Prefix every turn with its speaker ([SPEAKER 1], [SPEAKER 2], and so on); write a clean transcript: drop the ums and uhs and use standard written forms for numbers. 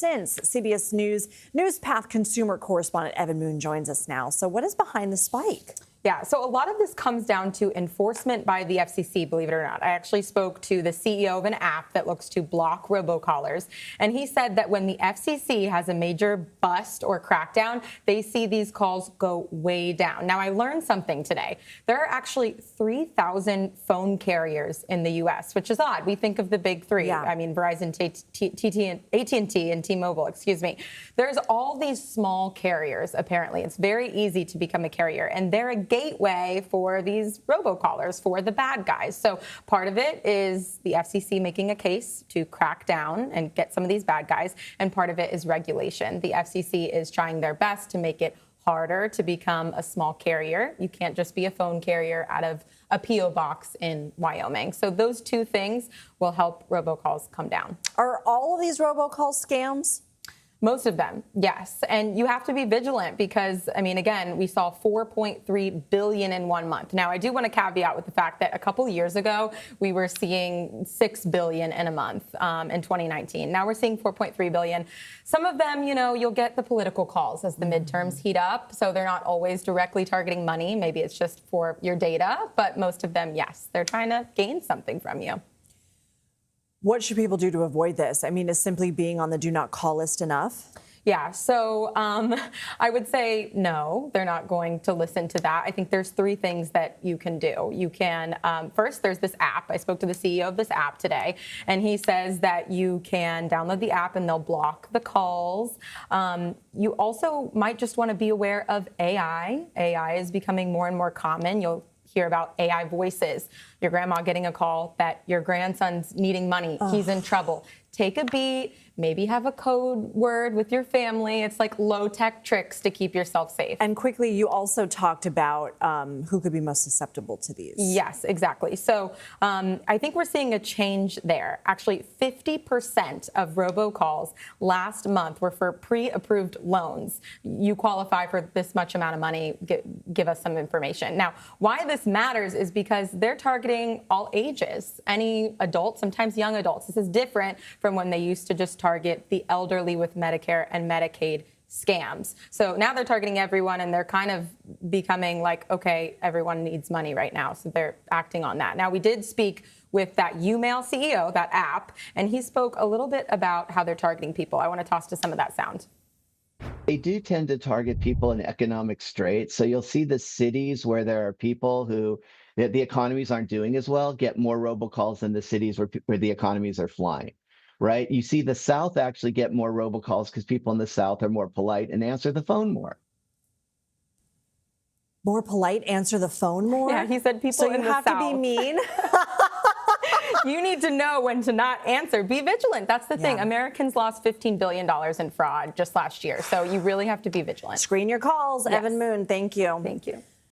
[SPEAKER 1] Since CBS News Path consumer correspondent Evan Moon joins us now. So what is behind the spike?
[SPEAKER 2] Yeah, so a lot of this comes down to enforcement by the FCC, believe it or not. I actually spoke to the CEO of an app that looks to block robocallers, and he said that when the FCC has a major bust or crackdown, they see these calls go way down. Now, I learned something today. There are actually 3,000 phone carriers in the U.S., which is odd. We think of the big three.
[SPEAKER 1] Yeah.
[SPEAKER 2] I mean, Verizon, AT&T, and T-Mobile, excuse me. There's all these small carriers, apparently. It's very easy to become a carrier, and they're a gateway for these robocallers, for the bad guys. So part of it is the FCC making a case to crack down and get some of these bad guys, and part of it is regulation. The FCC is trying their best to make it harder to become a small carrier. You can't just be a phone carrier out of a P.O. box in Wyoming. So those two things will help robocalls come down.
[SPEAKER 1] Are all of these robocalls scams?
[SPEAKER 2] Most of them, yes. And you have to be vigilant because, I mean, again, we saw 4.3 billion in 1 month. Now, I do want to caveat with the fact that a couple years ago, we were seeing 6 billion in a month in 2019. Now we're seeing 4.3 billion. Some of them, you know, you'll get the political calls as the midterms heat up. So they're not always directly targeting money. Maybe it's just for your data. But most of them, yes, they're trying to gain something from you.
[SPEAKER 1] What should people do to avoid this? I mean, is simply being on the do not call list enough?
[SPEAKER 2] Yeah, so I would say no, they're not going to listen to that. I think there's three things that you can do. You can, first, there's this app. I spoke to the CEO of this app today, and he says that you can download the app and they'll block the calls. You also might just want to be aware of AI. AI is becoming more and more common. You'll hear about AI voices, your grandma getting a call that your grandson's needing money, he's in trouble. Take a beat, maybe have a code word with your family. It's like low-tech tricks to keep yourself safe.
[SPEAKER 1] And quickly, you also talked about who could be most susceptible to these.
[SPEAKER 2] Yes, exactly. So I think we're seeing a change there. Actually, 50% of robocalls last month were for pre-approved loans. You qualify for this much amount of money, give us some information. Now, why this matters is because they're targeting all ages, any adult, sometimes young adults. This is different from when they used to just target the elderly with Medicare and Medicaid scams. So now they're targeting everyone, and they're kind of becoming like, okay, everyone needs money right now. So they're acting on that. Now, we did speak with that YouMail CEO, that app, and he spoke a little bit about how they're targeting people. I want to toss to some of that sound.
[SPEAKER 3] They do tend to target people in economic straits. So you'll see the cities where there are people who the economies aren't doing as well get more robocalls than the cities where the economies are flying. Right? You see the South actually get more robocalls because people in the South are more polite and answer the phone more.
[SPEAKER 1] More polite, answer the phone more?
[SPEAKER 2] Yeah, he said people in the South.
[SPEAKER 1] So you have to be mean?
[SPEAKER 2] You need to know when to not answer. Be vigilant. That's the thing. Americans lost $15 billion in fraud just last year. So you really have to be vigilant.
[SPEAKER 1] Screen your calls. Yes. Evan Moon, thank you.
[SPEAKER 2] Thank you.